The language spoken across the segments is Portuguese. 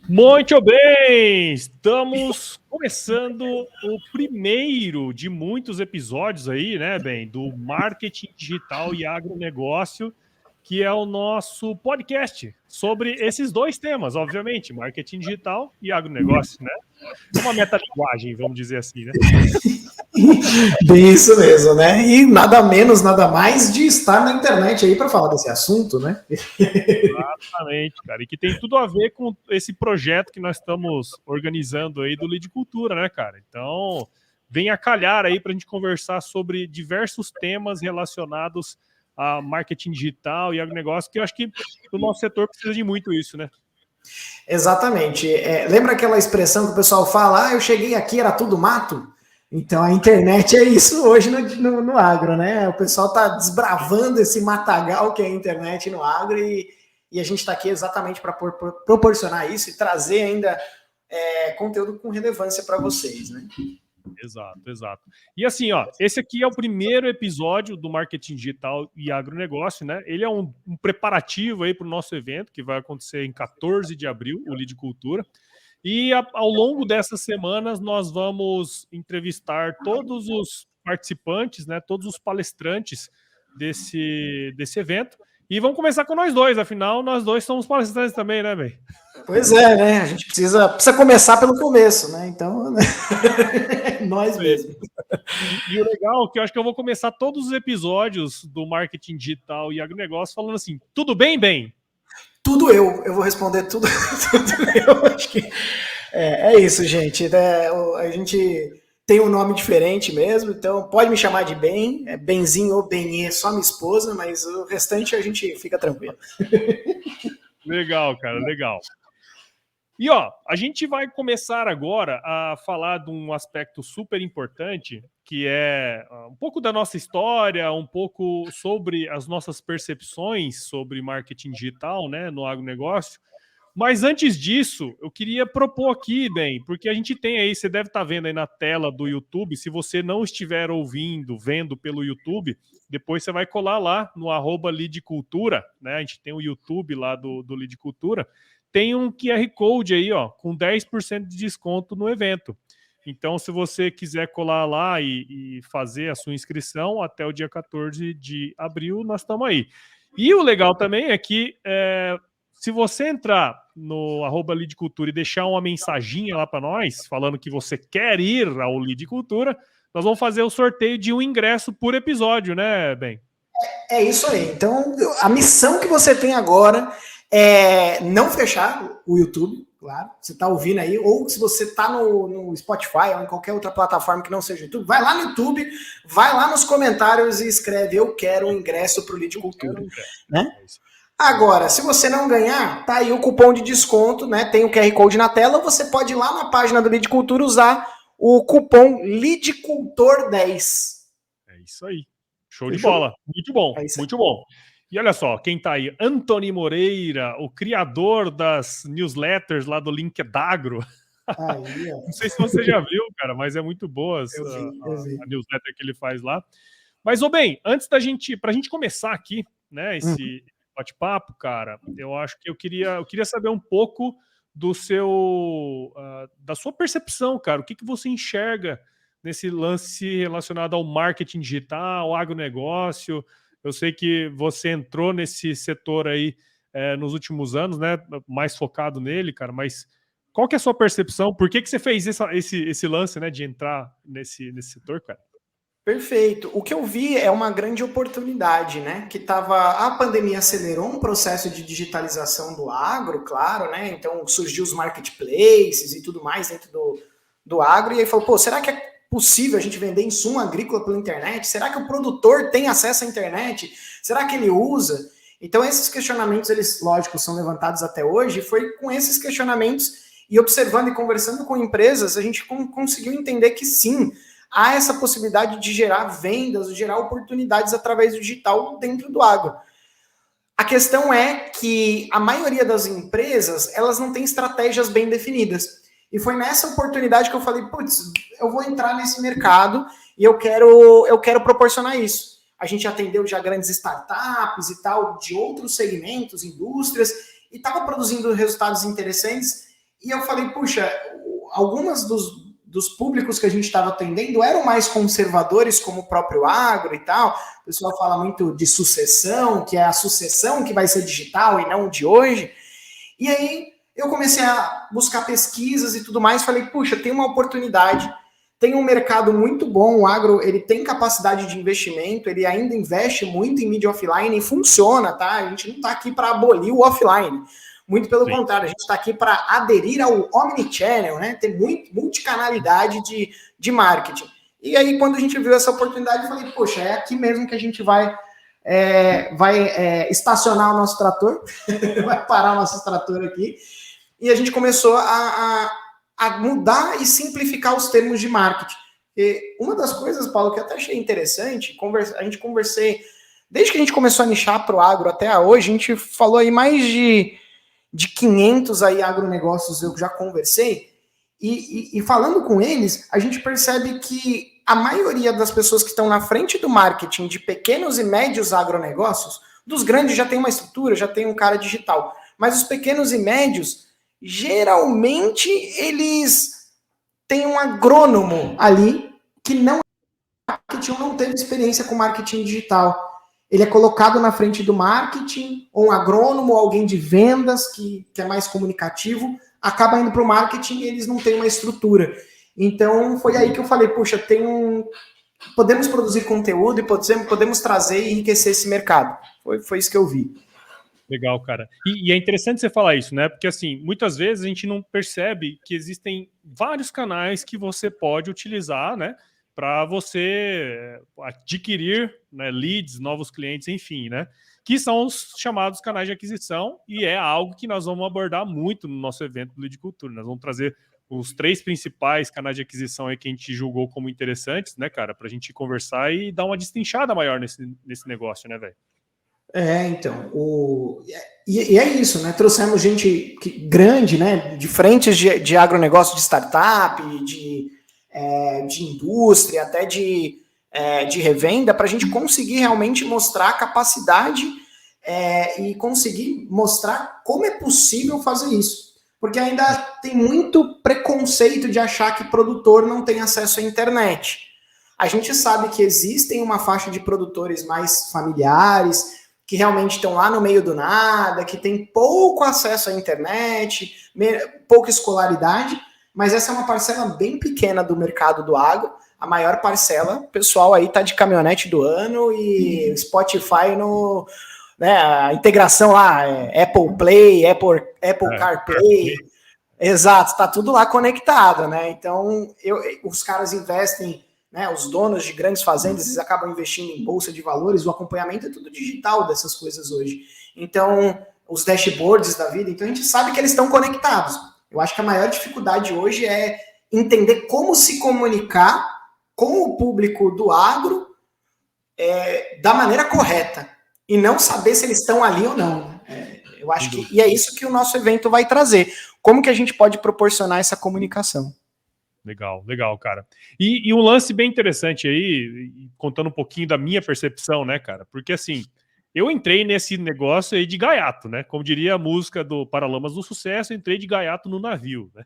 Muito bem! Estamos começando o primeiro de muitos episódios aí, né, bem, do Marketing Digital e Agronegócio, que é o nosso podcast sobre esses dois temas, obviamente, marketing digital e agronegócio, né? É uma metalinguagem, vamos dizer assim, né? Bem isso mesmo, né? E nada menos, nada mais de estar na internet aí para falar desse assunto, né? Exatamente, cara. E que tem tudo a ver com esse projeto que nós estamos organizando aí do Lead Cultura, né, cara? Então, vem a calhar aí para a gente conversar sobre diversos temas relacionados a marketing digital e agronegócio, que eu acho que o nosso setor precisa de muito isso, né? Exatamente. Lembra aquela expressão que o pessoal fala, eu cheguei aqui, era tudo mato? Então a internet é isso hoje no agro, né? O pessoal está desbravando esse matagal que é a internet no agro e a gente está aqui exatamente para proporcionar isso e trazer ainda conteúdo com relevância para vocês, né? Exato, exato. E assim, ó, esse aqui é o primeiro episódio do Marketing Digital e Agronegócio, né? Ele é um preparativo aí para o nosso evento, que vai acontecer em 14 de abril, o Lead Cultura. E ao longo dessas semanas nós vamos entrevistar todos os participantes, né, todos os palestrantes desse evento. E vamos começar com nós dois, afinal, nós dois somos palestrantes também, né, velho? Pois é, né? A gente precisa começar pelo começo, né? Então, né? Nós mesmos. E o legal é que eu acho que eu vou começar todos os episódios do Marketing Digital e Agronegócio falando assim, tudo bem, bem? Tudo eu vou responder tudo, tudo eu. Acho que é isso, gente. A gente tem um nome diferente mesmo, então pode me chamar de Ben, Benzinho ou Benê, só minha esposa, mas o restante a gente fica tranquilo. Legal, cara, legal. E ó, a gente vai começar agora a falar de um aspecto super importante, que é um pouco da nossa história, um pouco sobre as nossas percepções sobre marketing digital, né, no agronegócio. Mas antes disso, eu queria propor aqui, bem, porque a gente tem aí, você deve estar vendo aí na tela do YouTube, se você não estiver ouvindo, vendo pelo YouTube, depois você vai colar lá no @Leadcultura, né? A gente tem o YouTube lá do Lead Cultura, tem um QR Code aí, ó, com 10% de desconto no evento. Então, se você quiser colar lá e fazer a sua inscrição até o dia 14 de abril, nós estamos aí. E o legal também é que se você entrar no @Lead Cultura e deixar uma mensaginha lá para nós, falando que você quer ir ao Lead Cultura, nós vamos fazer o sorteio de um ingresso por episódio, né, Ben? É isso aí. Então, a missão que você tem agora é não fechar o YouTube, claro. Você está ouvindo aí, ou se você está no Spotify ou em qualquer outra plataforma que não seja YouTube, vai lá no YouTube, vai lá nos comentários e escreve eu quero um ingresso para o Lead Cultura. Né? Agora, se você não ganhar, tá aí o cupom de desconto, né? Tem o QR Code na tela, você pode ir lá na página do Lead Cultura usar o cupom LeadCultor10. É isso aí. Show de bola. Muito bom, muito bom. E olha só, quem tá aí? Antony Moreira, o criador das newsletters lá do Linkdagro. Aí, não sei se você já viu, cara, mas é muito boa a newsletter que ele faz lá. Mas, ô bem, antes pra gente começar aqui, né, esse bate-papo, cara, eu acho que eu queria saber um pouco da sua percepção, cara. O que você enxerga nesse lance relacionado ao marketing digital, ao agronegócio? Eu sei que você entrou nesse setor aí nos últimos anos, né? Mais focado nele, cara, mas qual que é a sua percepção? Por que você fez esse lance, né, de entrar nesse setor, cara? Perfeito. O que eu vi é uma grande oportunidade, né? A pandemia acelerou um processo de digitalização do agro, claro, né? Então surgiu os marketplaces e tudo mais dentro do agro, e aí falou, pô, será que é possível a gente vender insumo agrícola pela internet? Será que o produtor tem acesso à internet? Será que ele usa? Então esses questionamentos, eles, lógico, são levantados até hoje, e foi com esses questionamentos e observando e conversando com empresas, a gente conseguiu entender que sim, há essa possibilidade de gerar vendas, de gerar oportunidades através do digital dentro do agro. A questão é que a maioria das empresas, elas não têm estratégias bem definidas. E foi nessa oportunidade que eu falei, putz, eu vou entrar nesse mercado e eu quero proporcionar isso. A gente atendeu já grandes startups e tal, de outros segmentos, indústrias, e estava produzindo resultados interessantes. E eu falei, puxa, algumas dos públicos que a gente estava atendendo eram mais conservadores, como o próprio agro e tal. O pessoal fala muito de sucessão, que é a sucessão que vai ser digital e não de hoje. E aí eu comecei a buscar pesquisas e tudo mais, falei, puxa, tem uma oportunidade, tem um mercado muito bom, o agro, ele tem capacidade de investimento, ele ainda investe muito em mídia offline e funciona, tá? A gente não está aqui para abolir o offline, muito pelo contrário, a gente está aqui para aderir ao omnichannel, né? Ter multicanalidade de marketing. E aí, quando a gente viu essa oportunidade, eu falei, poxa, é aqui mesmo que a gente vai estacionar o nosso trator, vai parar o nosso trator aqui, e a gente começou a mudar e simplificar os termos de marketing. E uma das coisas, Paulo, que eu até achei interessante, a gente conversei, desde que a gente começou a nichar para o agro até hoje, a gente falou aí mais de 500 aí agronegócios eu já conversei, e falando com eles, a gente percebe que a maioria das pessoas que estão na frente do marketing de pequenos e médios agronegócios, dos grandes já tem uma estrutura, já tem um cara digital, mas os pequenos e médios, geralmente eles têm um agrônomo ali que não não teve experiência com marketing digital. Ele é colocado na frente do marketing, ou um agrônomo, ou alguém de vendas que é mais comunicativo, acaba indo para o marketing e eles não têm uma estrutura. Então, foi aí que eu falei, puxa, podemos produzir conteúdo e podemos trazer e enriquecer esse mercado. Foi isso que eu vi. Legal, cara. E é interessante você falar isso, né? Porque, assim, muitas vezes a gente não percebe que existem vários canais que você pode utilizar, né? Para você adquirir, né, leads, novos clientes, enfim, né? Que são os chamados canais de aquisição, e é algo que nós vamos abordar muito no nosso evento do Lead Cultura. Nós vamos trazer os 3 principais canais de aquisição aí que a gente julgou como interessantes, né, cara? Para a gente conversar e dar uma destrinchada maior nesse negócio, né, velho? Então, e é isso, né? Trouxemos gente grande, né? De frentes de agronegócio, de startup, de indústria, até de revenda, para a gente conseguir realmente mostrar a capacidade e conseguir mostrar como é possível fazer isso. Porque ainda tem muito preconceito de achar que produtor não tem acesso à internet. A gente sabe que existem uma faixa de produtores mais familiares, que realmente estão lá no meio do nada, que tem pouco acesso à internet, pouca escolaridade, mas essa é uma parcela bem pequena do mercado do agro. A maior parcela, o pessoal aí tá de caminhonete do ano e Spotify no... Né, a integração lá, Apple Play, Apple CarPlay, exato, tá tudo lá conectado, né? Então, os caras investem, né, os donos de grandes fazendas, eles acabam investindo em bolsa de valores, o acompanhamento é tudo digital dessas coisas hoje. Então, os dashboards da vida, então a gente sabe que eles estão conectados. Eu acho que a maior dificuldade hoje é entender como se comunicar com o público do agro da maneira correta e não saber se eles estão ali ou não. Eu acho que e é isso que o nosso evento vai trazer. Como que a gente pode proporcionar essa comunicação? Legal, legal, cara. E um lance bem interessante aí, contando um pouquinho da minha percepção, né, cara? Porque, assim, eu entrei nesse negócio aí de gaiato, né? Como diria a música do Paralamas do Sucesso, entrei de gaiato no navio, né?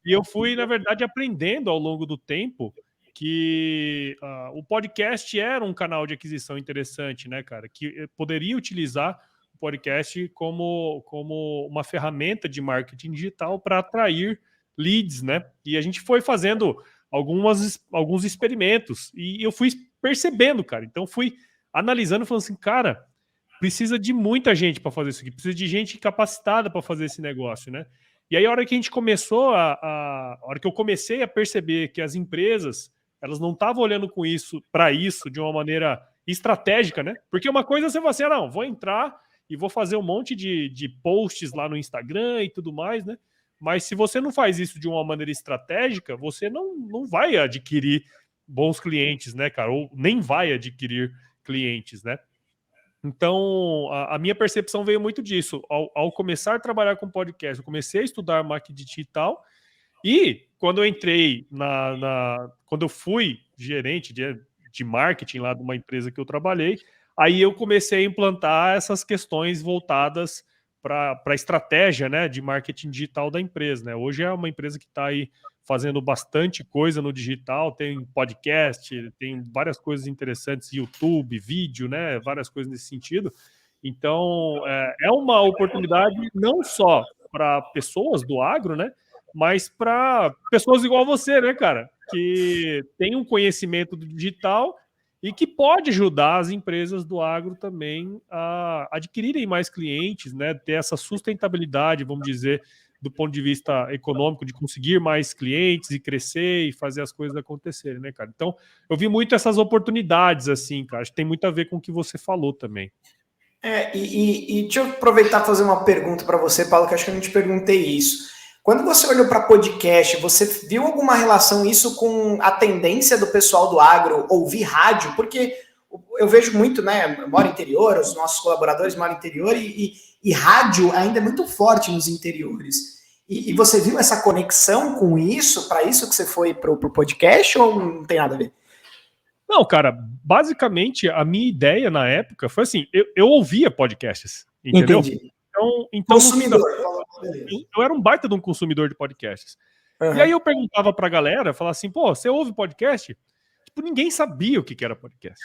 E eu fui, na verdade, aprendendo ao longo do tempo que o podcast era um canal de aquisição interessante, né, cara? Que poderia utilizar o podcast como uma ferramenta de marketing digital para atrair leads, né? E a gente foi fazendo alguns experimentos e eu fui percebendo, cara. Então fui analisando e falando assim, cara, precisa de muita gente para fazer isso aqui, precisa de gente capacitada para fazer esse negócio, né? E aí a hora que a gente começou a hora que eu comecei a perceber que as empresas elas não estavam olhando com isso para isso de uma maneira estratégica, né? Porque uma coisa é você falar assim, não, vou entrar e vou fazer um monte de posts lá no Instagram e tudo mais, né? Mas se você não faz isso de uma maneira estratégica, você não vai adquirir bons clientes, né, cara? Ou nem vai adquirir clientes, né? Então, a minha percepção veio muito disso. Ao começar a trabalhar com podcast, eu comecei a estudar marketing digital e quando eu entrei quando eu fui gerente de marketing lá de uma empresa que eu trabalhei, aí eu comecei a implantar essas questões voltadas a estratégia, né, de marketing digital da empresa, né? Hoje é uma empresa que está aí fazendo bastante coisa no digital, tem podcast, tem várias coisas interessantes, YouTube, vídeo, né, várias coisas nesse sentido. Então, é uma oportunidade não só para pessoas do agro, né, mas para pessoas igual você, né, cara, que tem um conhecimento do digital e que pode ajudar as empresas do agro também a adquirirem mais clientes, né, ter essa sustentabilidade, vamos dizer, do ponto de vista econômico, de conseguir mais clientes e crescer e fazer as coisas acontecerem, né, cara? Então, eu vi muito essas oportunidades, assim, cara. Acho que tem muito a ver com o que você falou também. E deixa eu aproveitar e fazer uma pergunta para você, Paulo, que acho que eu não te perguntei isso. Quando você olhou para podcast, você viu alguma relação isso com a tendência do pessoal do agro ouvir rádio? Porque eu vejo muito, né? Eu moro no interior, os nossos colaboradores moram no interior e rádio ainda é muito forte nos interiores. E você viu essa conexão com isso, para isso que você foi para o podcast, ou não tem nada a ver? Não, cara, basicamente a minha ideia na época foi assim, eu ouvia podcasts, entendeu? Entendi. Então Consumidor. eu era um baita de um consumidor de podcasts. Uhum. E aí eu perguntava pra galera, falava assim, pô, você ouve podcast? Tipo, ninguém sabia o que era podcast.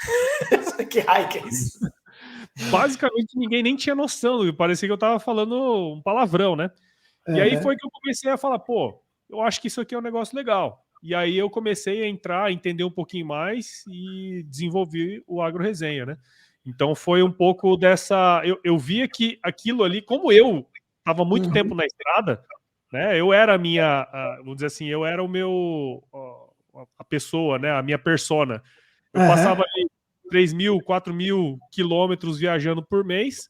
Que raio que é isso? Basicamente ninguém nem tinha noção, parecia que eu tava falando um palavrão, né? E aí foi que eu comecei a falar, pô, eu acho que isso aqui é um negócio legal. E aí eu comecei a entrar, entender um pouquinho mais e desenvolver o Agro Resenha, né? Então foi um pouco dessa... Eu via que aquilo ali, como eu estava muito tempo na estrada, né? Eu era a minha... vamos dizer assim, eu era o meu... a pessoa, né? A minha persona. Eu passava ali 3.000, 4.000 quilômetros viajando por mês,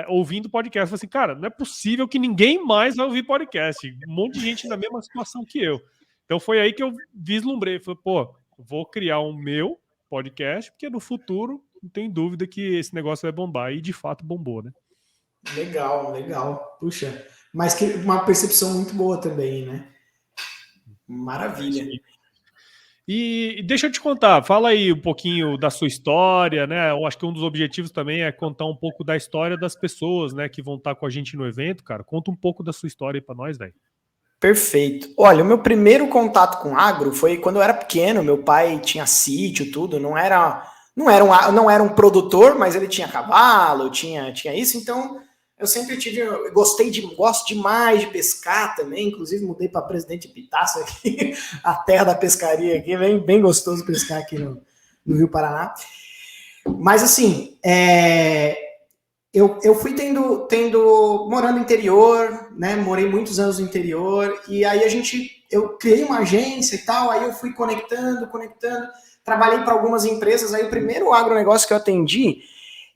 ouvindo podcast. Eu falei assim, cara, não é possível que ninguém mais vai ouvir podcast. Um monte de gente na mesma situação que eu. Então foi aí que eu vislumbrei. Falei, pô, vou criar um meu podcast, porque no futuro não tem dúvida que esse negócio vai bombar. E de fato bombou, né? Legal, legal. Puxa, mas que uma percepção muito boa também, né? Maravilha. E deixa eu te contar, fala aí um pouquinho da sua história, né? Eu acho que um dos objetivos também é contar um pouco da história das pessoas, né, que vão estar com a gente no evento, cara. Conta um pouco da sua história aí pra nós, velho. Perfeito. Olha, o meu primeiro contato com agro foi quando eu era pequeno. Meu pai tinha sítio, tudo. Não era um produtor, mas ele tinha cavalo, tinha isso. Então, eu sempre gosto demais de pescar também. Inclusive, mudei para Presidente Epitácio aqui, a terra da pescaria aqui. Bem gostoso pescar aqui no Rio Paraná. Mas, assim, eu fui morando no interior, né? Morei muitos anos no interior, e aí eu criei uma agência e tal, aí eu fui conectando, trabalhei para algumas empresas. Aí o primeiro agronegócio que eu atendi,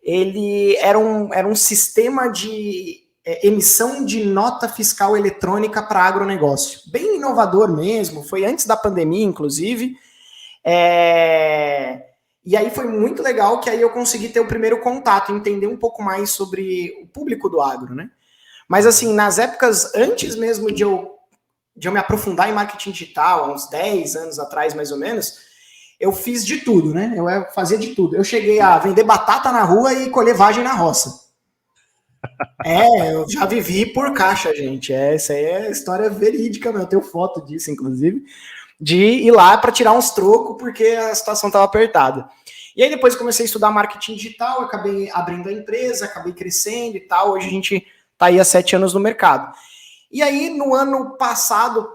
ele era um sistema de emissão de nota fiscal eletrônica para agronegócio. Bem inovador mesmo, foi antes da pandemia, inclusive. E aí foi muito legal que aí eu consegui ter o primeiro contato, entender um pouco mais sobre o público do agro, né? Mas assim, nas épocas antes mesmo de eu me aprofundar em marketing digital, há uns 10 anos atrás mais ou menos, eu fiz de tudo, né? Eu fazia de tudo. Eu cheguei a vender batata na rua e colher vagem na roça. Eu já vivi por caixa, gente. Essa aí é história verídica, eu tenho foto disso, inclusive, de ir lá para tirar uns trocos porque a situação estava apertada. E aí depois comecei a estudar marketing digital, acabei abrindo a empresa, acabei crescendo e tal. Hoje a gente está aí há 7 anos no mercado. E aí no ano passado,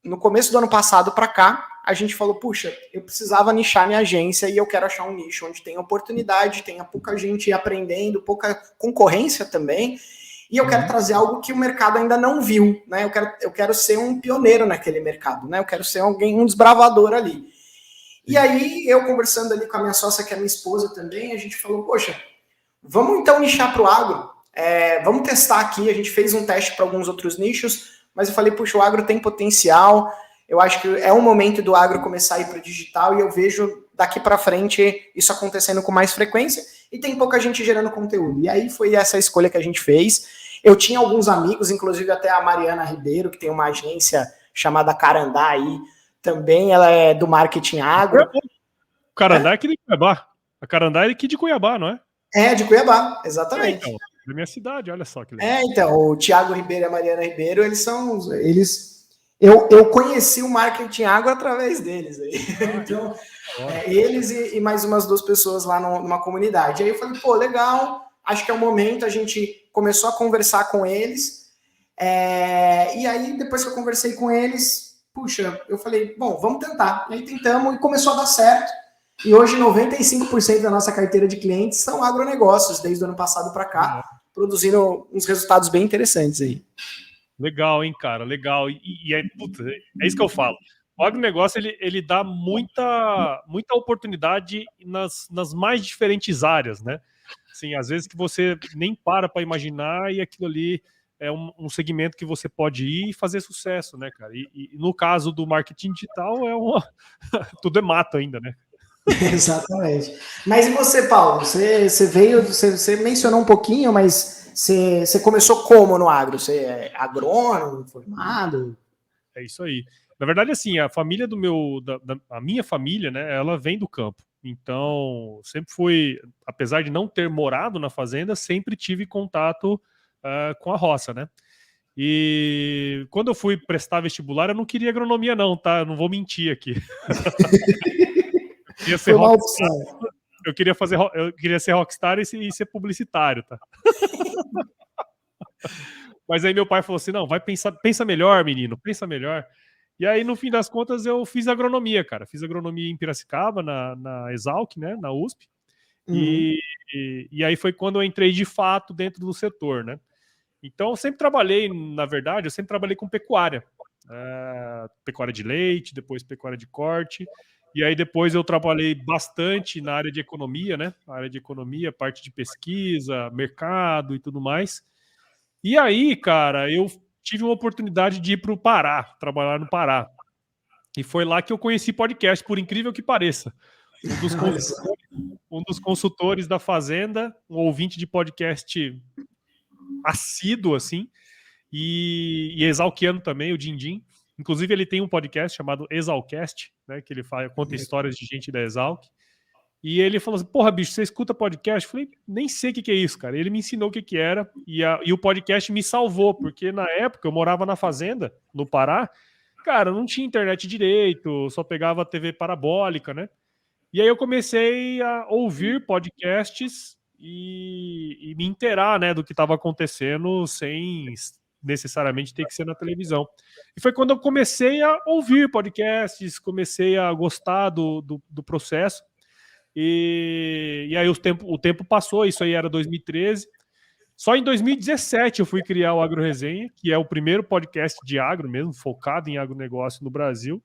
no começo do ano passado para cá, a gente falou, puxa, eu precisava nichar minha agência e eu quero achar um nicho onde tem oportunidade, tenha pouca gente aprendendo, pouca concorrência também. E eu quero trazer algo que o mercado ainda não viu, né? Eu quero ser um pioneiro naquele mercado, né? Eu quero ser um desbravador ali. E aí, eu conversando ali com a minha sócia, que é minha esposa também, a gente falou, poxa, vamos então nichar para o agro? Vamos testar aqui. A gente fez um teste para alguns outros nichos, mas eu falei, puxa, o agro tem potencial. Eu acho que é um momento do agro começar a ir para o digital e eu vejo daqui para frente isso acontecendo com mais frequência e tem pouca gente gerando conteúdo. E aí foi essa escolha que a gente fez. Eu tinha alguns amigos, inclusive até a Mariana Ribeiro, que tem uma agência chamada Carandá aí, também ela é do marketing agro. O Carandá é aqui de Cuiabá. A Carandá é aqui de Cuiabá, não é? É, de Cuiabá, exatamente. Então, Da minha cidade, olha só que legal. Então, o Thiago Ribeiro e a Mariana Ribeiro, eu conheci o marketing agro através deles aí. Então, eles e mais umas 2 pessoas lá numa comunidade. Aí eu falei, pô, legal, acho que é o momento, a gente começou a conversar com eles. E aí, depois que eu conversei com eles, puxa, eu falei, bom, vamos tentar. E aí tentamos e começou a dar certo. E hoje 95% da nossa carteira de clientes são agronegócios, desde o ano passado para cá, produzindo uns resultados bem interessantes aí. Legal, hein, cara, legal. Puta, é isso que eu falo. O agronegócio, ele dá muita oportunidade nas mais diferentes áreas, né? Assim, às vezes que você nem para imaginar e aquilo ali é um segmento que você pode ir e fazer sucesso, né, cara? E no caso do marketing digital, tudo é mato ainda, né? Exatamente. Mas e você, Paulo? Você mencionou um pouquinho, mas você começou como no agro? Você é agrônomo, formado? É isso aí. Na verdade, assim, a família a minha família, né, ela vem do campo. Então, sempre fui, apesar de não ter morado na fazenda, sempre tive contato com a roça, né? E quando eu fui prestar vestibular, eu não queria agronomia não, tá? Eu não vou mentir aqui. Eu queria ser rockstar. Eu queria ser rockstar e ser publicitário, tá? Mas aí meu pai falou assim, não, pensa melhor, menino, pensa melhor. E aí, no fim das contas, eu fiz agronomia, cara. Fiz agronomia em Piracicaba, na Exalc, né, na USP. E aí foi quando eu entrei de fato dentro do setor, né? Então, eu sempre trabalhei, na verdade, com pecuária. Pecuária de leite, depois pecuária de corte. E aí depois eu trabalhei bastante na área de economia, né? A área de economia, parte de pesquisa, mercado e tudo mais. E aí, cara, eu tive uma oportunidade de ir para o Pará, trabalhar no Pará. E foi lá que eu conheci podcast, por incrível que pareça. Um dos consultores da Fazenda, um ouvinte de podcast assíduo, assim, e exalquiano também, o Dindim. Inclusive, ele tem um podcast chamado Exalcast, né, que ele conta histórias de gente da Exalc. E ele falou assim, porra, bicho, você escuta podcast? Eu falei, nem sei o que é isso, cara. Ele me ensinou o que era e o podcast me salvou, porque na época eu morava na fazenda, no Pará, cara, não tinha internet direito, só pegava TV parabólica, né? E aí eu comecei a ouvir podcasts e me inteirar, né, do que estava acontecendo sem necessariamente ter que ser na televisão. E foi quando eu comecei a ouvir podcasts, comecei a gostar do processo. E aí o tempo passou, isso aí era 2013. Só em 2017 eu fui criar o Agro Resenha, que é o primeiro podcast de agro mesmo, focado em agronegócio no Brasil.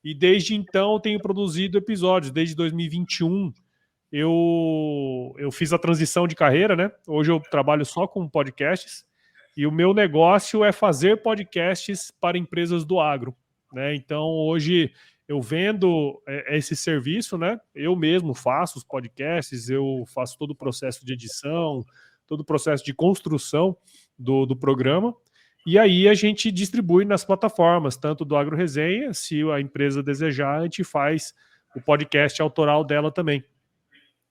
E desde então eu tenho produzido episódios. Desde 2021 eu fiz a transição de carreira, né? Hoje eu trabalho só com podcasts. E o meu negócio é fazer podcasts para empresas do agro, né? Então hoje eu vendo esse serviço, né? Eu mesmo faço os podcasts, eu faço todo o processo de edição, todo o processo de construção do programa. E aí a gente distribui nas plataformas, tanto do Agro Resenha, se a empresa desejar, a gente faz o podcast autoral dela também.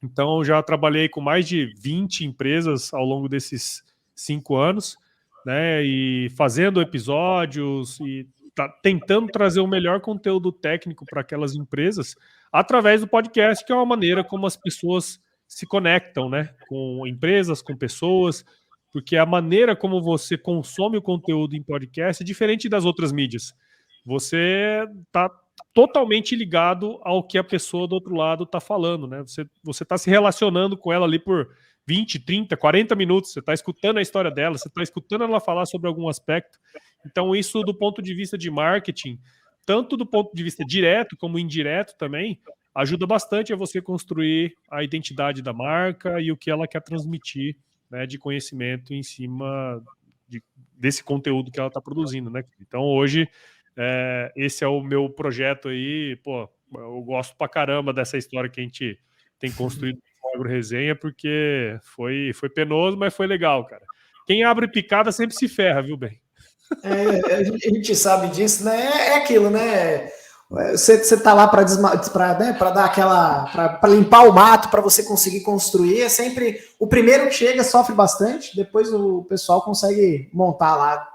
Então eu já trabalhei com mais de 20 empresas ao longo desses 5 anos, né? E fazendo episódios e tentando trazer o melhor conteúdo técnico para aquelas empresas através do podcast, que é uma maneira como as pessoas se conectam, né? Com empresas, com pessoas, porque a maneira como você consome o conteúdo em podcast é diferente das outras mídias. Você está totalmente ligado ao que a pessoa do outro lado está falando, né? Você está se relacionando com ela ali por 20, 30, 40 minutos, você está escutando a história dela, você está escutando ela falar sobre algum aspecto. Então, isso do ponto de vista de marketing, tanto do ponto de vista direto como indireto também, ajuda bastante a você construir a identidade da marca e o que ela quer transmitir, né, de conhecimento em cima desse conteúdo que ela está produzindo, né? Então, hoje, esse é o meu projeto aí, pô, eu gosto pra caramba dessa história que a gente tem construído com o Agro Resenha, porque foi penoso, mas foi legal, cara. Quem abre picada sempre se ferra, viu, bem? A gente sabe disso, né? É aquilo, né? Você tá lá para dar aquela, para limpar o mato, para você conseguir construir. É sempre o primeiro que chega sofre bastante, depois o pessoal consegue montar lá,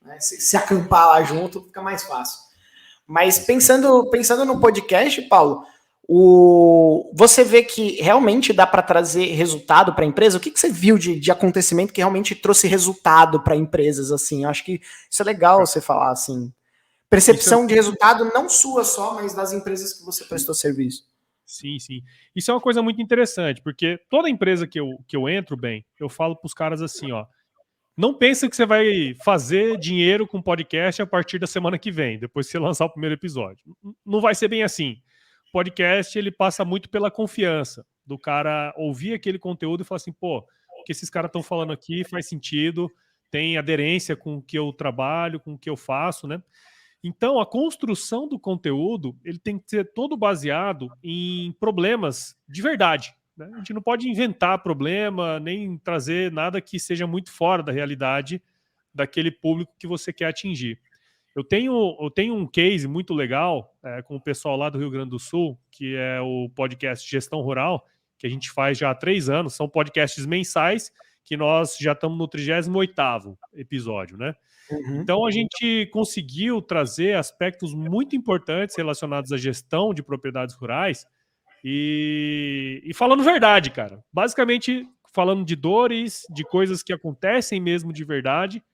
né? Se acampar lá junto, fica mais fácil. Mas pensando no podcast, Paulo, você vê que realmente dá para trazer resultado para a empresa? O que você viu de acontecimento que realmente trouxe resultado para empresas assim? Eu acho que isso é legal você falar assim. Percepção de resultado não sua só, mas das empresas que você prestou serviço. Sim, sim. Isso é uma coisa muito interessante, porque toda empresa que eu entro, bem, eu falo para os caras assim, ó, não pensa que você vai fazer dinheiro com podcast a partir da semana que vem, depois que você lançar o primeiro episódio. Não vai ser bem assim. O podcast, ele passa muito pela confiança do cara ouvir aquele conteúdo e falar assim, pô, o que esses caras estão falando aqui faz sentido, tem aderência com o que eu trabalho, com o que eu faço, né? Então, a construção do conteúdo, ele tem que ser todo baseado em problemas de verdade, né? A gente não pode inventar problema, nem trazer nada que seja muito fora da realidade daquele público que você quer atingir. Eu tenho um case muito legal com o pessoal lá do Rio Grande do Sul, que é o podcast Gestão Rural, que a gente faz já há 3 anos. São podcasts mensais, que nós já estamos no 38º episódio, né? Então, a gente conseguiu trazer aspectos muito importantes relacionados à gestão de propriedades rurais e falando verdade, cara. Basicamente, falando de dores, de coisas que acontecem mesmo de verdade.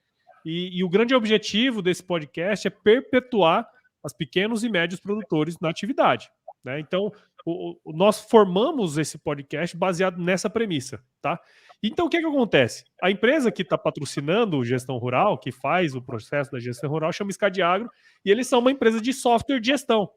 E o grande objetivo desse podcast é perpetuar os pequenos e médios produtores na atividade, né? Então, nós formamos esse podcast baseado nessa premissa, tá? Então, o que acontece? A empresa que está patrocinando o Gestão Rural, que faz o processo da gestão rural, chama Scadiagro, e eles são uma empresa de software de gestão.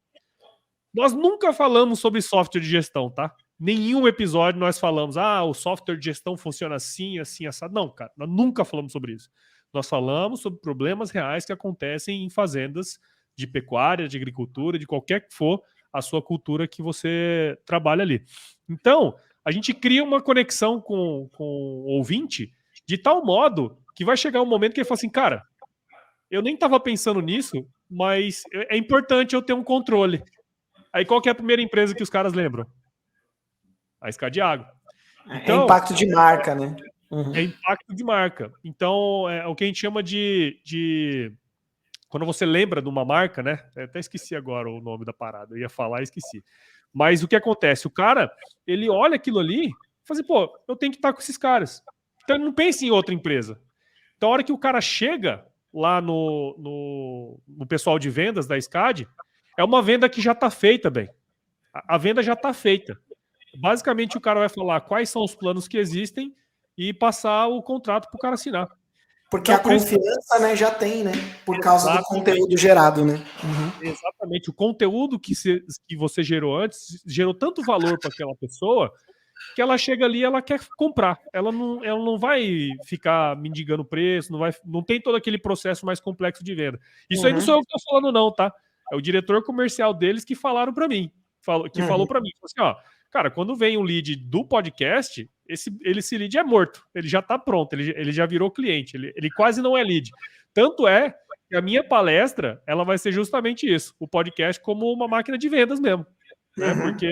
Nós nunca falamos sobre software de gestão, tá? Nenhum episódio nós falamos, o software de gestão funciona assim, assim, assado. Não, cara, nós nunca falamos sobre isso. Nós falamos sobre problemas reais que acontecem em fazendas de pecuária, de agricultura, de qualquer que for a sua cultura que você trabalha ali. Então, a gente cria uma conexão com o ouvinte de tal modo que vai chegar um momento que ele fala assim, cara, eu nem estava pensando nisso, mas é importante eu ter um controle. Aí qual que é a primeira empresa que os caras lembram? A Scadiagro. Então, é impacto de marca, né? É impacto de marca. Então, é o que a gente chama de... Quando você lembra de uma marca, né? Eu até esqueci agora o nome da parada. Eu ia falar e esqueci. Mas o que acontece? O cara, ele olha aquilo ali e fala assim, pô, eu tenho que estar com esses caras. Então, ele não pensa em outra empresa. Então, a hora que o cara chega lá no pessoal de vendas da Scad, é uma venda que já está feita, bem. A venda já está feita. Basicamente, o cara vai falar quais são os planos que existem e passar o contrato para o cara assinar. Porque então, a confiança, né, já tem, né? Por causa do conteúdo gerado, né? Exatamente. O conteúdo que você gerou antes gerou tanto valor para aquela pessoa que ela chega ali e ela quer comprar. Ela não vai ficar mendigando preço, não tem todo aquele processo mais complexo de venda. Isso aí não sou eu que estou falando, não, tá? É o diretor comercial deles que falaram para mim. Falou para mim. Falou assim, ó, cara, quando vem um lead do podcast, esse lead é morto. Ele já está pronto, ele já virou cliente. Ele quase não é lead. Tanto é que a minha palestra ela vai ser justamente isso. O podcast como uma máquina de vendas mesmo. Né? Porque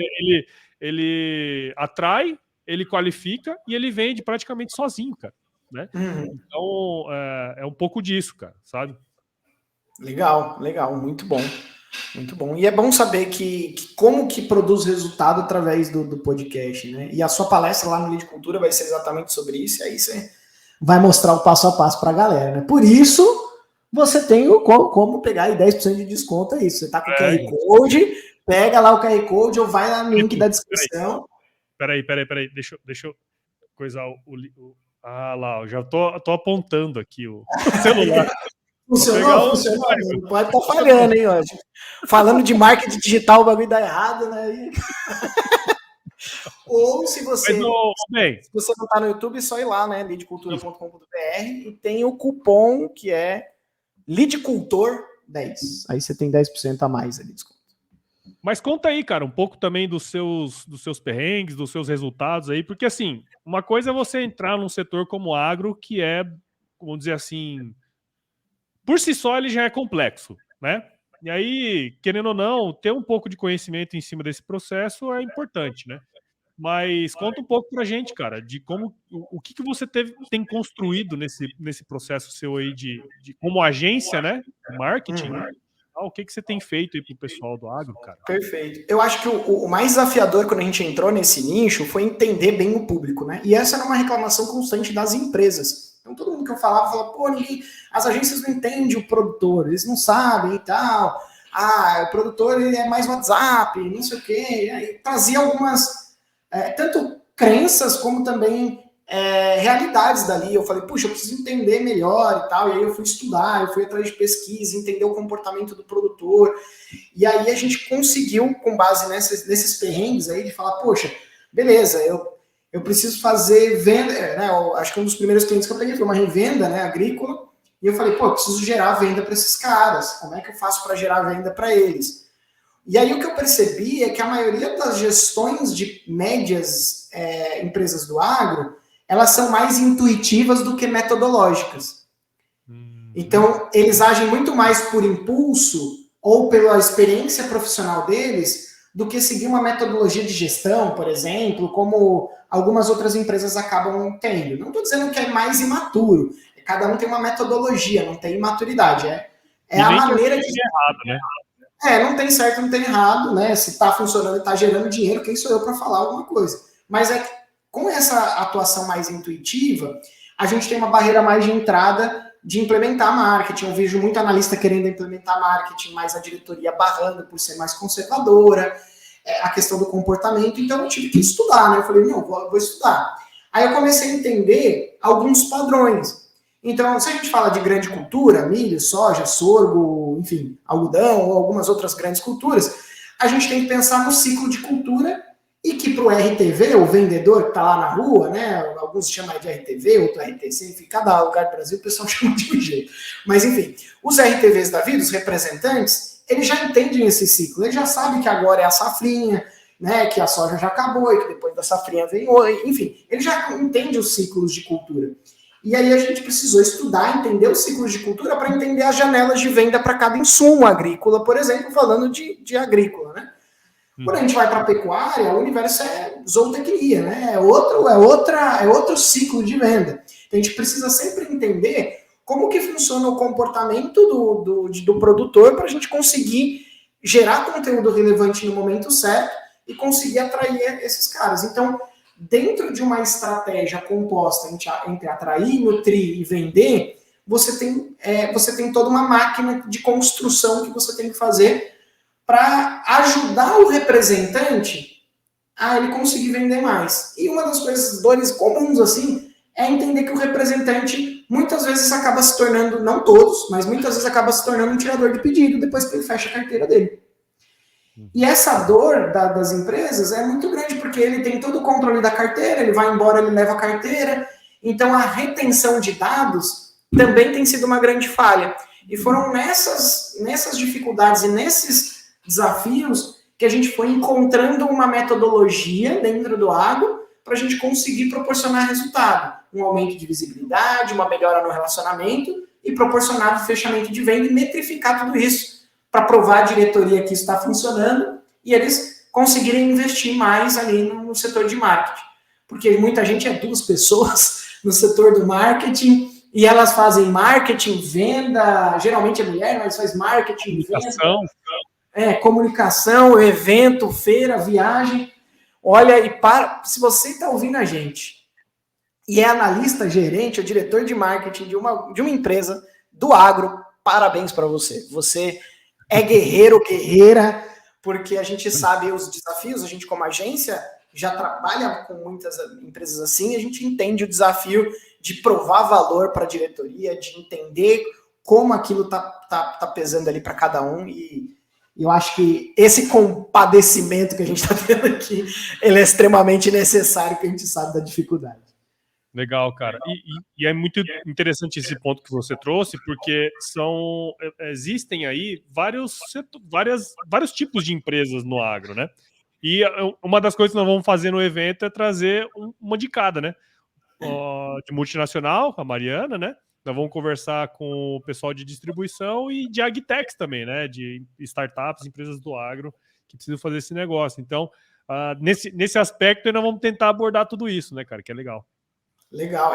ele atrai, ele qualifica e ele vende praticamente sozinho, cara. Né? Então, é um pouco disso, cara, sabe? Legal, muito bom. Muito bom. E é bom saber que como que produz resultado através do podcast, né? E a sua palestra lá no Lead Cultura vai ser exatamente sobre isso, e aí você vai mostrar o passo a passo para a galera, né? Por isso, você tem como pegar aí 10% de desconto, é isso. Você tá com o QR Code, pega lá o QR Code ou vai lá no link da descrição. Peraí. Deixa eu coisar o... Ah, lá, eu já tô apontando aqui o celular. Funcionou? Não pode estar falhando, hein, hoje. Falando de marketing digital, o bagulho dá errado, né? Ou se você, se você não tá no YouTube, é só ir lá, né? leadcultura.com.br e tem o cupom que é LeadCultor10. Aí você tem 10% a mais ali, desculpa. Mas conta aí, cara, um pouco também dos seus perrengues, dos seus resultados aí, porque assim, uma coisa é você entrar num setor como agro, que é, vamos dizer assim, por si só ele já é complexo, né? E aí, querendo ou não, ter um pouco de conhecimento em cima desse processo é importante, né? Mas conta um pouco pra gente, cara, de como o que você tem construído nesse processo seu aí de como agência, né? Marketing. Uhum. O que você tem feito aí pro pessoal do agro, cara? Perfeito. Eu acho que o mais desafiador quando a gente entrou nesse nicho foi entender bem o público, né? E essa era uma reclamação constante das empresas. Então todo mundo que eu falava, pô, as agências não entendem o produtor, eles não sabem e tal. Ah, o produtor ele é mais WhatsApp, não sei o quê. Aí trazia algumas, tanto crenças como também realidades dali. Eu falei, puxa, eu preciso entender melhor e tal. E aí eu fui estudar, eu fui atrás de pesquisa, entender o comportamento do produtor. E aí a gente conseguiu, com base nesses perrengues aí, de falar, poxa, beleza, eu preciso fazer venda, né? Acho que um dos primeiros clientes que eu peguei foi uma revenda, né, agrícola, e eu falei, pô, eu preciso gerar venda para esses caras, como é que eu faço para gerar venda para eles? E aí o que eu percebi é que a maioria das gestões de médias empresas do agro, elas são mais intuitivas do que metodológicas. Então, eles agem muito mais por impulso ou pela experiência profissional deles do que seguir uma metodologia de gestão, por exemplo, como algumas outras empresas acabam tendo. Não estou dizendo que é mais imaturo, cada um tem uma metodologia, não tem maturidade. É a maneira que. Errado, né? Não tem certo, não tem errado, né? Se está funcionando e está gerando dinheiro, quem sou eu para falar alguma coisa? Mas é que com essa atuação mais intuitiva, a gente tem uma barreira mais de entrada de implementar marketing. Eu vejo muito analista querendo implementar marketing, mas a diretoria barrando por ser mais conservadora, a questão do comportamento. Então eu tive que estudar, né? Eu falei, não, vou estudar. Aí eu comecei a entender alguns padrões. Então, se a gente fala de grande cultura, milho, soja, sorgo, enfim, algodão ou algumas outras grandes culturas, a gente tem que pensar no ciclo de cultura e que para o RTV, o vendedor que está lá na rua, né, alguns chamam de RTV, outro RTC, enfim, cada lugar do Brasil o pessoal chama de um jeito. Mas, enfim, os RTVs da vida, os representantes, eles já entendem esse ciclo, eles já sabem que agora é a safrinha, né, que a soja já acabou e que depois da safrinha vem o... Enfim, ele já entende os ciclos de cultura. E aí a gente precisou estudar, entender os ciclos de cultura para entender as janelas de venda para cada insumo agrícola, por exemplo, falando de agrícola, né? Quando a gente vai para a pecuária, o universo é zootecnia, né? É outro ciclo de venda. Então a gente precisa sempre entender como que funciona o comportamento do produtor para a gente conseguir gerar conteúdo relevante no momento certo e conseguir atrair esses caras. Então, dentro de uma estratégia composta entre atrair, nutrir e vender, você tem toda uma máquina de construção que você tem que fazer para ajudar o representante a ele conseguir vender mais. E uma das coisas, dores comuns assim, é entender que o representante muitas vezes acaba se tornando, não todos, mas muitas vezes acaba se tornando um tirador de pedido depois que ele fecha a carteira dele. E essa dor das empresas é muito grande, porque ele tem todo o controle da carteira, ele vai embora, ele leva a carteira. Então, a retenção de dados também tem sido uma grande falha. E foram nessas dificuldades e nesses desafios que a gente foi encontrando uma metodologia dentro do agro para a gente conseguir proporcionar resultado. Um aumento de visibilidade, uma melhora no relacionamento e proporcionar o fechamento de venda e metrificar tudo isso para provar à diretoria que isso está funcionando e eles conseguirem investir mais ali no setor de marketing. Porque muita gente é 2 pessoas no setor do marketing e elas fazem marketing, venda, geralmente é mulher, mas faz marketing, venda, comunicação, evento, feira, viagem. Olha, se você está ouvindo a gente e é analista, gerente ou diretor de marketing de uma empresa do agro, parabéns para você. Você é guerreiro, guerreira, porque a gente sabe os desafios, a gente como agência já trabalha com muitas empresas assim, a gente entende o desafio de provar valor para a diretoria, de entender como aquilo tá pesando ali para cada um, e eu acho que esse compadecimento que a gente está tendo aqui, ele é extremamente necessário, porque a gente sabe da dificuldade. Legal, cara. E é muito interessante esse ponto que você trouxe, porque existem aí vários tipos de empresas no agro, né? E uma das coisas que nós vamos fazer no evento é trazer uma de cada, né? De multinacional, a Mariana, né? nós vamos conversar com o pessoal de distribuição e de agtechs também, né? De startups, empresas do agro que precisam fazer esse negócio. Então, nesse aspecto, nós vamos tentar abordar tudo isso, né, cara? Que é legal. Legal,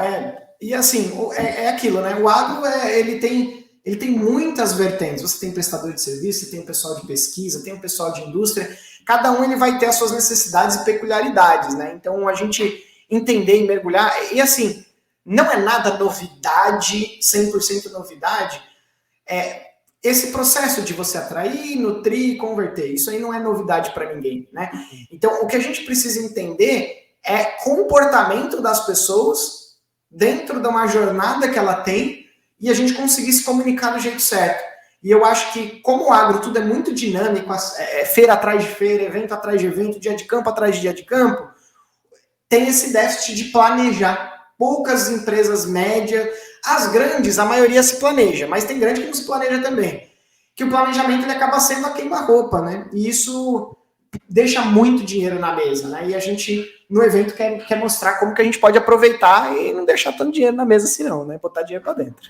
e assim, é aquilo, né? O agro, ele tem muitas vertentes. Você tem prestador de serviço, você tem o pessoal de pesquisa, tem o pessoal de indústria. Cada um ele vai ter as suas necessidades e peculiaridades, né? Então, a gente entender e mergulhar. E assim, não é nada novidade, 100% novidade. Esse processo de você atrair, nutrir e converter. Isso aí não é novidade para ninguém, né? Então, o que a gente precisa entender é comportamento das pessoas dentro de uma jornada que ela tem e a gente conseguir se comunicar do jeito certo. E eu acho que, como o agro tudo é muito dinâmico, feira atrás de feira, evento atrás de evento, dia de campo atrás de dia de campo, tem esse déficit de planejar. Poucas empresas médias, as grandes, a maioria se planeja, mas tem grande que não se planeja também. Que o planejamento ele acaba sendo a queima-roupa, né? E isso deixa muito dinheiro na mesa, né? E a gente, no evento, quer mostrar como que a gente pode aproveitar e não deixar tanto dinheiro na mesa assim não, né? Botar dinheiro para dentro.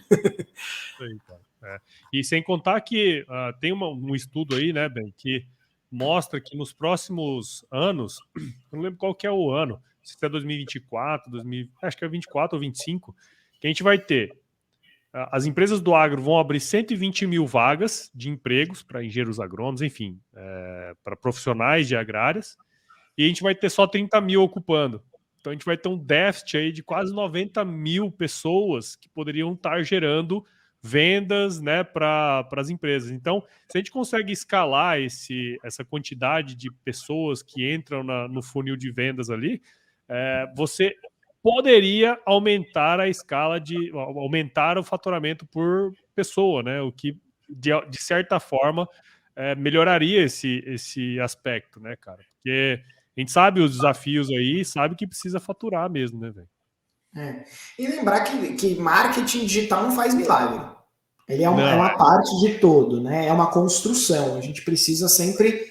E sem contar que tem um estudo aí, né, Ben, que mostra que nos próximos anos, eu não lembro qual que é o ano, se é 2024, acho que é 24 ou 25, que a gente vai ter as empresas do agro vão abrir 120 mil vagas de empregos para engenheiros agrônomos, enfim, para profissionais de agrárias, e a gente vai ter só 30 mil ocupando. Então a gente vai ter um déficit aí de quase 90 mil pessoas que poderiam estar gerando vendas, né, para as empresas. Então, se a gente consegue escalar essa quantidade de pessoas que entram no funil de vendas ali, você poderia aumentar a escala aumentar o faturamento por pessoa, né? O que, de certa forma, melhoraria esse aspecto, né, cara? Porque a gente sabe os desafios aí, sabe que precisa faturar mesmo, né, velho? E lembrar que marketing digital não faz milagre. Ele é uma parte de todo, né? É uma construção. A gente precisa sempre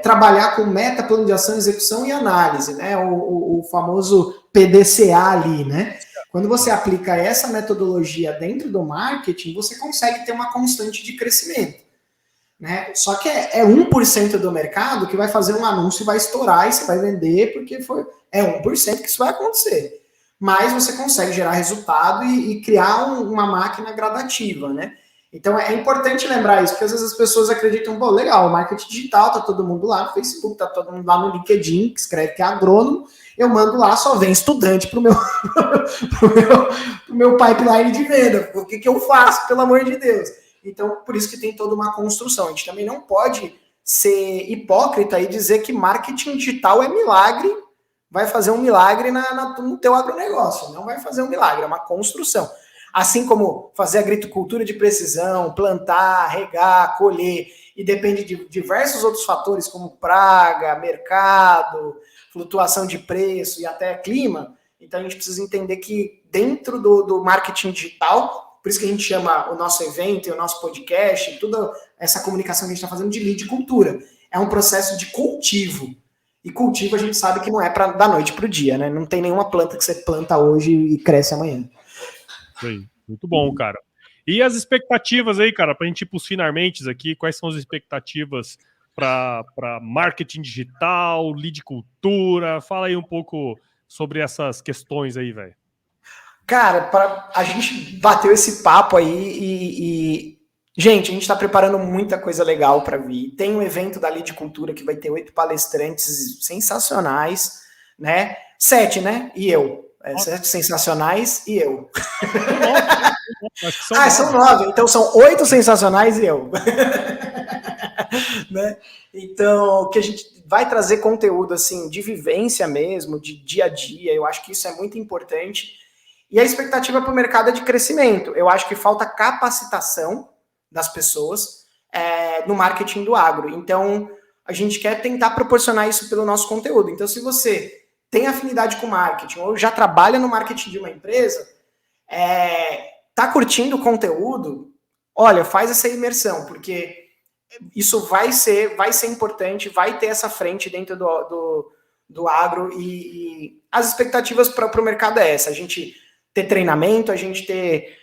trabalhar com meta, plano de ação, execução e análise, né? O famoso PDCA ali, né? Quando você aplica essa metodologia dentro do marketing, você consegue ter uma constante de crescimento, né? Só que é 1% do mercado que vai fazer um anúncio e vai estourar e você vai vender porque é 1% que isso vai acontecer. Mas você consegue gerar resultado e criar uma máquina gradativa, né? Então é importante lembrar isso, porque às vezes as pessoas acreditam, pô, legal, marketing digital, tá todo mundo lá no Facebook, tá todo mundo lá no LinkedIn, que escreve que é agrônomo, eu mando lá, só vem estudante pro meu pipeline de venda. O que eu faço, pelo amor de Deus? Então, por isso que tem toda uma construção. A gente também não pode ser hipócrita e dizer que marketing digital é milagre, vai fazer um milagre no teu agronegócio. Não vai fazer um milagre, é uma construção. Assim como fazer agricultura de precisão, plantar, regar, colher, e depende de diversos outros fatores, como praga, mercado, flutuação de preço e até clima. Então a gente precisa entender que dentro do marketing digital, por isso que a gente chama o nosso evento e o nosso podcast, toda essa comunicação que a gente está fazendo de lead cultura. É um processo de cultivo. E cultivo a gente sabe que não é da noite para o dia, né? Não tem nenhuma planta que você planta hoje e cresce amanhã. Sim, muito bom, cara. E as expectativas aí, cara, para a gente ir para os finalmente aqui, quais são as expectativas para marketing digital, lead cultura? Fala aí um pouco sobre essas questões aí, velho. Cara, a gente bateu esse papo aí gente, a gente está preparando muita coisa legal para vir. Tem um evento da Lead Cultura que vai ter 8 palestrantes sensacionais, né? 7, né? E eu. 7 sensacionais e eu. São 9. Então são 8 sensacionais e eu. Né? Então, que a gente vai trazer conteúdo assim de vivência mesmo, de dia a dia. Eu acho que isso é muito importante. E a expectativa para o mercado é de crescimento. Eu acho que falta capacitação das pessoas no marketing do agro. Então, a gente quer tentar proporcionar isso pelo nosso conteúdo. Então, se você tem afinidade com marketing ou já trabalha no marketing de uma empresa, tá curtindo o conteúdo, olha, faz essa imersão, porque isso vai ser importante, vai ter essa frente dentro do agro e as expectativas para o mercado é essa, a gente ter treinamento, a gente ter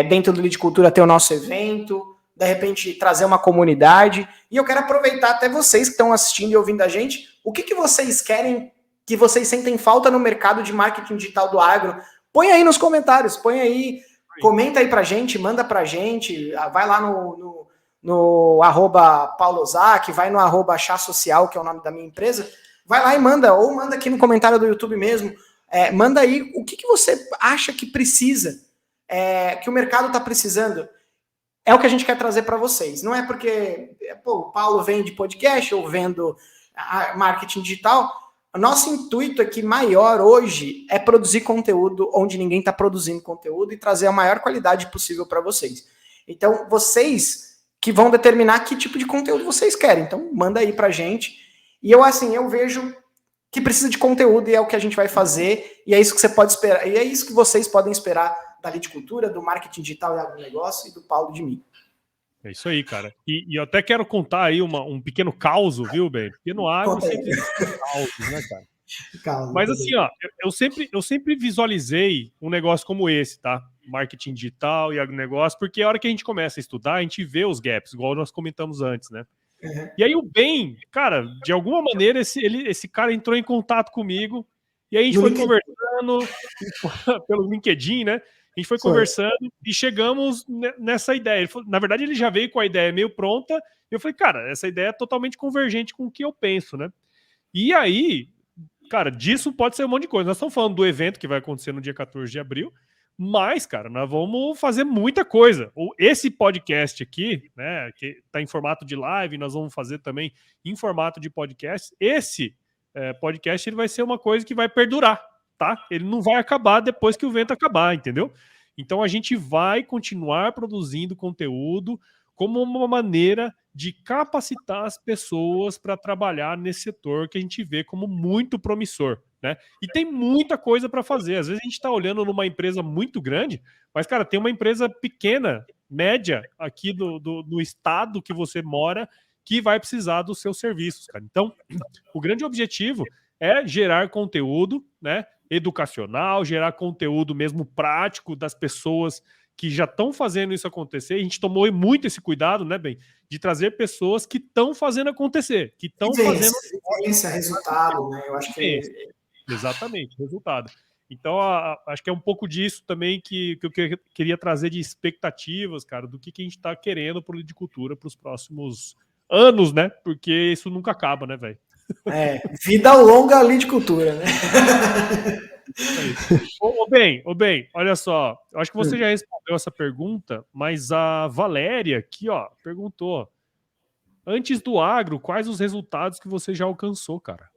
dentro do Lead Cultura ter o nosso evento, de repente trazer uma comunidade. E eu quero aproveitar até vocês que estão assistindo e ouvindo a gente, o que vocês querem, que vocês sentem falta no mercado de marketing digital do agro? Põe aí nos comentários, põe aí, comenta aí pra gente, manda pra gente, vai lá no arroba Paulo Ozaki, vai no arroba Chá Social, que é o nome da minha empresa, vai lá e manda, ou manda aqui no comentário do YouTube mesmo, manda aí o que você acha que precisa, que o mercado está precisando. É o que a gente quer trazer para vocês. Não é porque o Paulo vende podcast, eu vendo marketing digital. O nosso intuito aqui maior hoje é produzir conteúdo onde ninguém está produzindo conteúdo e trazer a maior qualidade possível para vocês. Então, vocês que vão determinar que tipo de conteúdo vocês querem. Então, manda aí pra gente. E eu vejo que precisa de conteúdo e é o que a gente vai fazer. E é isso que você pode esperar. E é isso que vocês podem esperar da Lead Cultura, do marketing digital e agronegócio e do Paulo de mim. É isso aí, cara. E eu até quero contar aí um pequeno caos, viu, Ben? Porque no agro sempre existe caos, né, cara? Calma, mas assim, ó, eu sempre visualizei um negócio como esse, tá? Marketing digital e agronegócio, porque a hora que a gente começa a estudar, a gente vê os gaps, igual nós comentamos antes, né? Uhum. E aí o Ben, cara, de alguma maneira, esse cara entrou em contato comigo, e aí a gente foi conversando pelo LinkedIn, né? A gente foi conversando e chegamos nessa ideia. Ele falou, na verdade, ele já veio com a ideia meio pronta, e eu falei, cara, essa ideia é totalmente convergente com o que eu penso, né? E aí, cara, disso pode ser um monte de coisa. Nós estamos falando do evento que vai acontecer no dia 14 de abril, mas, cara, nós vamos fazer muita coisa. Esse podcast aqui, né, que está em formato de live, nós vamos fazer também em formato de podcast. Esse podcast ele vai ser uma coisa que vai perdurar, tá? Ele não vai acabar depois que o evento acabar, entendeu? Então a gente vai continuar produzindo conteúdo como uma maneira de capacitar as pessoas para trabalhar nesse setor que a gente vê como muito promissor, né? E tem muita coisa para fazer. Às vezes a gente está olhando numa empresa muito grande, mas, cara, tem uma empresa pequena, média, aqui no estado que você mora, que vai precisar dos seus serviços, cara. Então, o grande objetivo é gerar conteúdo, né, educacional, gerar conteúdo mesmo prático das pessoas que já estão fazendo isso acontecer. A gente tomou muito esse cuidado, né, Ben, de trazer pessoas que estão fazendo acontecer, que estão fazendo... resultado, né? Eu acho que... Exatamente, resultado. Então, acho que é um pouco disso também que eu queria trazer de expectativas, cara, do que a gente está querendo para o Lead Cultura para os próximos anos, né? Porque isso nunca acaba, né, velho? Vida longa Lead Cultura, né? Ô bem, olha só, eu acho que você já respondeu essa pergunta, mas a Valéria aqui, ó, perguntou: antes do agro, quais os resultados que você já alcançou, cara?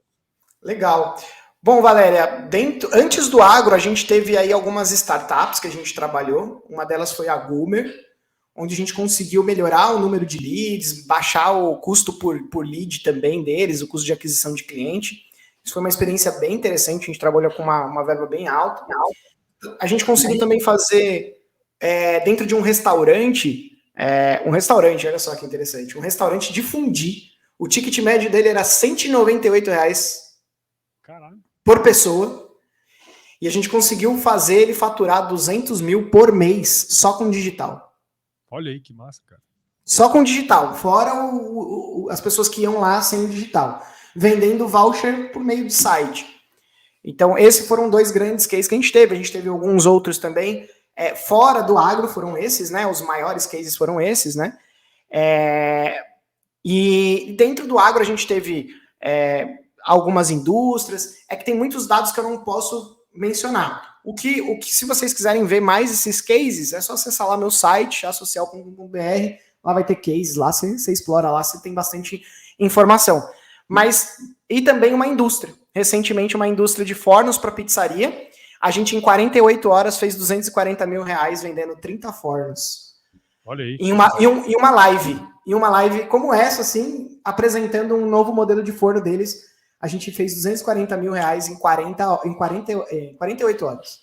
Legal. Bom, Valéria, antes do agro, a gente teve aí algumas startups que a gente trabalhou. Uma delas foi a Goomer, onde a gente conseguiu melhorar o número de leads, baixar o custo por lead também deles, o custo de aquisição de cliente. Isso foi uma experiência bem interessante, a gente trabalhou com uma verba bem alta. A gente conseguiu também fazer, dentro de um restaurante, olha só que interessante, um restaurante de fundi. O ticket médio dele era R$198 por pessoa, e a gente conseguiu fazer ele faturar 200 mil por mês, só com digital. Olha aí que massa, cara. Só com digital, fora as pessoas que iam lá sem digital, vendendo voucher por meio de site. Então, esses foram 2 grandes cases que a gente teve alguns outros também, fora do agro foram esses, né, os maiores cases foram esses, né, e dentro do agro a gente teve algumas indústrias, que tem muitos dados que eu não posso mencionar. O que se vocês quiserem ver mais esses cases, é só acessar lá meu site, chasocial.com.br, lá vai ter cases, lá você explora lá, você tem bastante informação. Mas, e também uma indústria. Recentemente, uma indústria de fornos para pizzaria. A gente, em 48 horas, fez R$240 mil vendendo 30 fornos. Olha aí. Em uma live. Em uma live como essa, assim, apresentando um novo modelo de forno deles. A gente fez R$240 mil em 48 horas.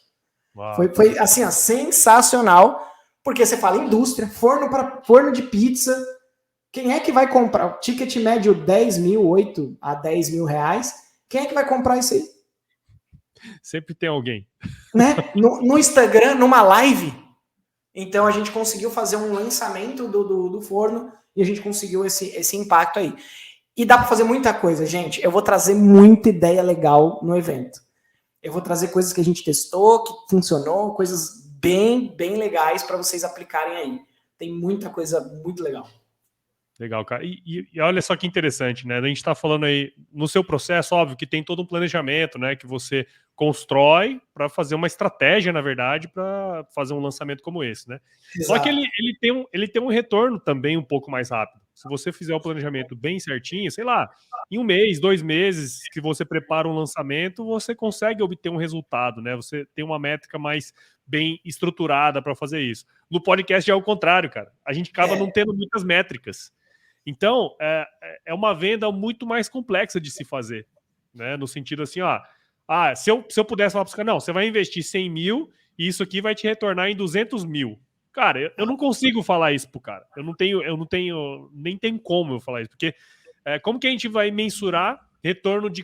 Foi assim, ó, sensacional. Porque você fala indústria, forno de pizza. Quem é que vai comprar? O ticket médio 10 mil, 8 a 10 mil reais. Quem é que vai comprar isso aí? Sempre tem alguém. Né? No Instagram, numa live, Então a gente conseguiu fazer um lançamento do forno e a gente conseguiu esse impacto aí. E dá para fazer muita coisa, gente. Eu vou trazer muita ideia legal no evento. Eu vou trazer coisas que a gente testou, que funcionou, coisas bem legais para vocês aplicarem aí. Tem muita coisa muito legal. Legal, cara. E olha só que interessante, né? A gente está falando aí, no seu processo, óbvio que tem todo um planejamento, né? Que você constrói para fazer uma estratégia, na verdade, para fazer um lançamento como esse, né? Exato. Só que ele tem um retorno também um pouco mais rápido. Se você fizer o planejamento bem certinho, sei lá, em 1 mês, 2 meses, que você prepara um lançamento, você consegue obter um resultado, né? Você tem uma métrica mais bem estruturada para fazer isso. No podcast é o contrário, cara. A gente acaba não tendo muitas métricas. Então, é uma venda muito mais complexa de se fazer, né? No sentido assim, se eu pudesse falar para os caras, não, você vai investir 100 mil e isso aqui vai te retornar em 200 mil. Cara, eu não consigo falar isso pro cara. Nem tem como eu falar isso, porque como que a gente vai mensurar retorno de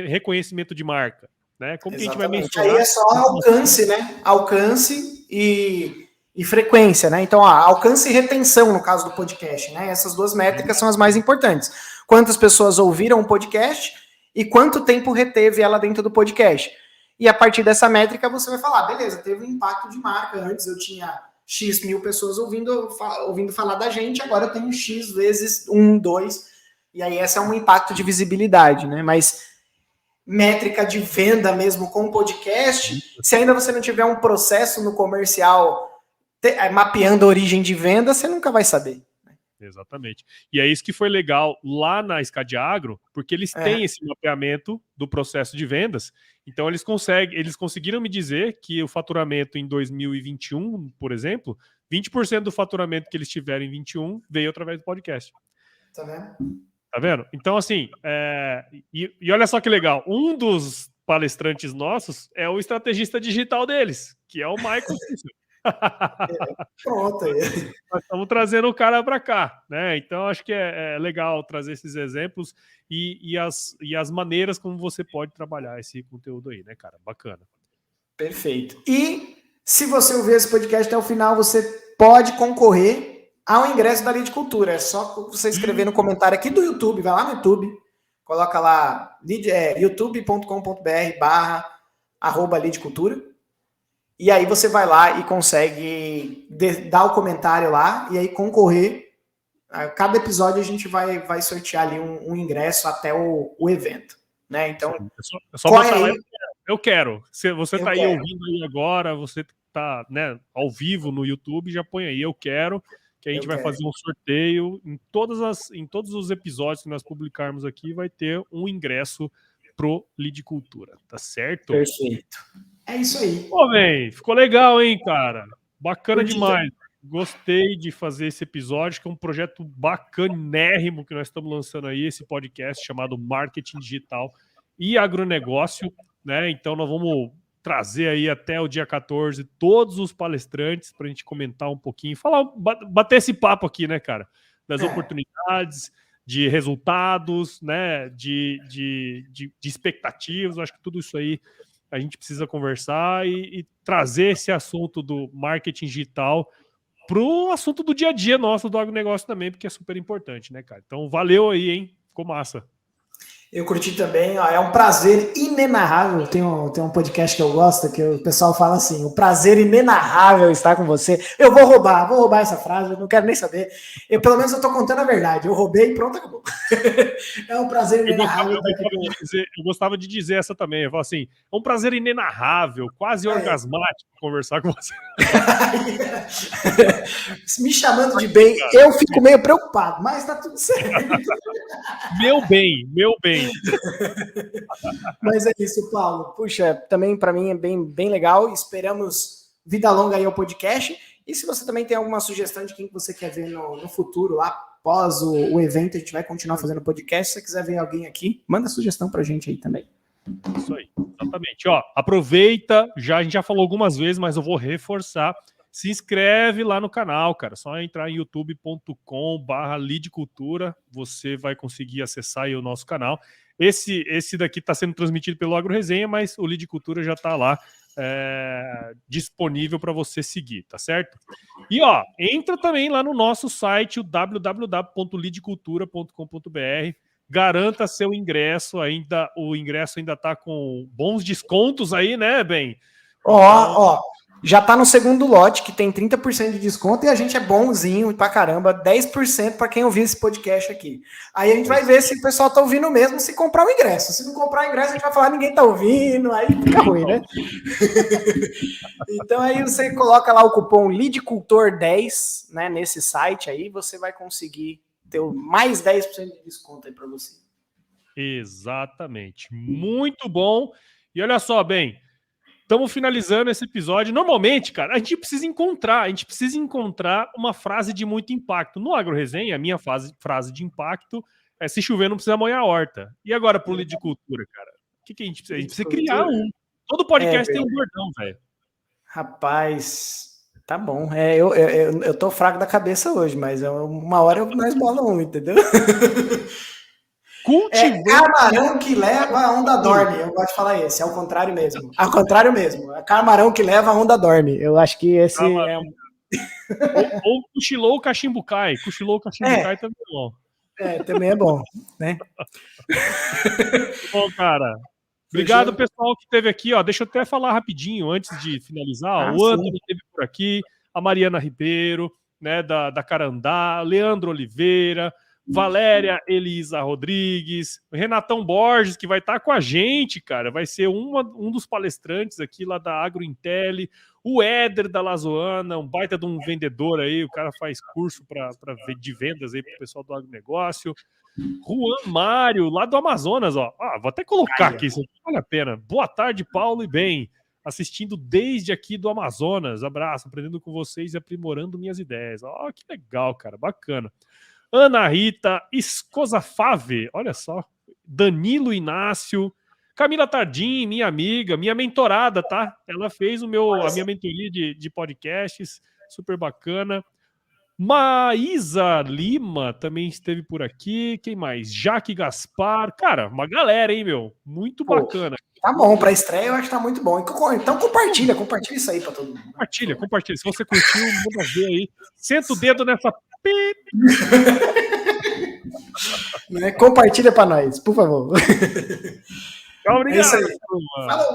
reconhecimento de marca, né? Como que a gente vai mensurar? Aí é só alcance, né? Alcance e frequência, né? Então, alcance e retenção no caso do podcast, né? Essas duas métricas são as mais importantes. Quantas pessoas ouviram o podcast e quanto tempo reteve ela dentro do podcast. E a partir dessa métrica você vai falar, beleza, teve um impacto de marca. Antes eu tinha X mil pessoas ouvindo falar da gente, agora eu tenho X vezes 1, 2. E aí esse é um impacto de visibilidade, né? Mas métrica de venda mesmo com podcast, se ainda você não tiver um processo no comercial mapeando a origem de venda, você nunca vai saber. Exatamente. E é isso que foi legal lá na Scadiagro, porque eles têm esse mapeamento do processo de vendas. Então eles conseguiram me dizer que o faturamento em 2021, por exemplo, 20% do faturamento que eles tiveram em 21 veio através do podcast. Tá vendo? Tá vendo? Então, assim, e olha só que legal, um dos palestrantes nossos é o estrategista digital deles, que é o Michael Cícero. Pronto aí. Nós estamos trazendo o cara para cá, né? Então acho que é legal trazer esses exemplos e as maneiras como você pode trabalhar esse conteúdo aí, né, cara? Bacana. Perfeito. E se você ouvir esse podcast até o final, você pode concorrer ao ingresso da Lead Cultura. É só você escrever no comentário aqui do YouTube, vai lá no YouTube, coloca lá youtube.com.br/@Lead Cultura. E aí você vai lá e consegue dar o comentário lá e aí concorrer. Cada episódio a gente vai sortear ali um ingresso até o evento, né? Então, é só botar lá, eu quero. Se você está aí ouvindo aí agora, você está, né, ao vivo no YouTube, já põe aí, eu quero, que a gente vai fazer um sorteio em todos os episódios que nós publicarmos aqui, vai ter um ingresso pro Lead Cultura, tá certo? Perfeito. É isso aí. Pô, véi, ficou legal, hein, cara? Bacana demais. Gostei de fazer esse episódio, que é um projeto bacanérrimo que nós estamos lançando aí, esse podcast chamado Marketing Digital e Agronegócio, né? Então nós vamos trazer aí até o dia 14 todos os palestrantes para a gente comentar um pouquinho, bater esse papo aqui, né, cara? Das oportunidades, de resultados, né? De expectativas, eu acho que tudo isso aí a gente precisa conversar e trazer esse assunto do marketing digital pro assunto do dia a dia nosso do agronegócio também, porque é super importante, né, cara? Então, valeu aí, hein? Ficou massa. Eu curti também, ó, é um prazer inenarrável. Tem um podcast que eu gosto, que o pessoal fala assim: o prazer inenarrável estar com você. Eu vou roubar essa frase, eu não quero nem saber. Pelo menos eu tô contando a verdade. Eu roubei e pronto, acabou. É um prazer inenarrável. Eu gostava de dizer essa também. Eu falo assim: é um prazer inenarrável, quase orgasmático conversar com você. Me chamando de bem, eu fico meio preocupado, mas tá tudo certo. Meu bem. Mas é isso, Paulo. Puxa, também para mim é bem legal. Esperamos vida longa aí ao podcast. E se você também tem alguma sugestão de quem você quer ver no futuro, lá após o evento, a gente vai continuar fazendo podcast. Se você quiser ver alguém aqui, manda sugestão pra gente aí também. Isso aí, exatamente. Ó, aproveita, a gente já falou algumas vezes, mas eu vou reforçar. Se inscreve lá no canal, cara. Só entrar em youtube.com/leadcultura, você vai conseguir acessar aí o nosso canal. Esse daqui está sendo transmitido pelo AgroResenha, mas o Lead Cultura já está lá disponível para você seguir, tá certo? E ó, entra também lá no nosso site, o www.lidcultura.com.br. Garanta seu ingresso ainda. O ingresso ainda tá com bons descontos aí, né, Ben? Ó, já tá no segundo lote, que tem 30% de desconto, e a gente é bonzinho pra caramba, 10% pra quem ouvir esse podcast aqui. Aí a gente vai ver se o pessoal tá ouvindo mesmo, se comprar o ingresso. Se não comprar o ingresso, a gente vai falar, ninguém tá ouvindo, aí fica ruim, né? Então aí você coloca lá o cupom LIDCULTOR10, né, nesse site aí, você vai conseguir ter mais 10% de desconto aí pra você. Exatamente. Muito bom. E olha só, Ben, estamos finalizando esse episódio. Normalmente, cara, a gente precisa encontrar uma frase de muito impacto. No AgroResenha, a minha frase de impacto é: se chover, não precisa molhar a horta. E agora pro Lidicultura, cara? O que a gente precisa? A gente precisa criar um. Todo podcast tem um bordão, velho. Rapaz, tá bom. Eu tô fraco da cabeça hoje, mas uma hora nós bola um, entendeu? Camarão que leva, a onda dorme. Eu gosto de falar esse, ao contrário mesmo. Ao contrário mesmo. É camarão que leva, a onda dorme. Eu acho que esse é um... Ou cochilou o cachimbo cai. Cochilou o cachimbo cai também é bom. Também é bom, né? Bom, cara. Obrigado, pessoal, que esteve aqui. Ó, deixa eu até falar rapidinho, antes de finalizar. O Antônio esteve por aqui, a Mariana Ribeiro, né, da Carandá, Leandro Oliveira, Valéria Elisa Rodrigues, Renatão Borges, que vai estar com a gente, cara. Vai ser um dos palestrantes aqui lá da AgroIntel. O Éder da Lazoana, um baita de um vendedor aí. O cara faz curso de vendas aí para o pessoal do agronegócio. Juan Mário, lá do Amazonas, ó. Vou até colocar aqui, isso vale a pena. Boa tarde, Paulo e Ben. Assistindo desde aqui do Amazonas. Abraço, aprendendo com vocês e aprimorando minhas ideias. Ó, que legal, cara, bacana. Ana Rita Escosafave, olha só. Danilo Inácio. Camila Tardim, minha amiga, minha mentorada, tá? Ela fez a minha mentoria de podcasts, super bacana. Maísa Lima também esteve por aqui. Quem mais? Jaque Gaspar. Cara, uma galera, hein, meu? Muito bacana. Tá bom, pra estreia eu acho que tá muito bom. Então compartilha isso aí pra todo mundo. Compartilha. Se você curtiu, manda ver aí. Senta o dedo nessa... Compartilha pra nós, por favor. Obrigado. É isso aí. Falou.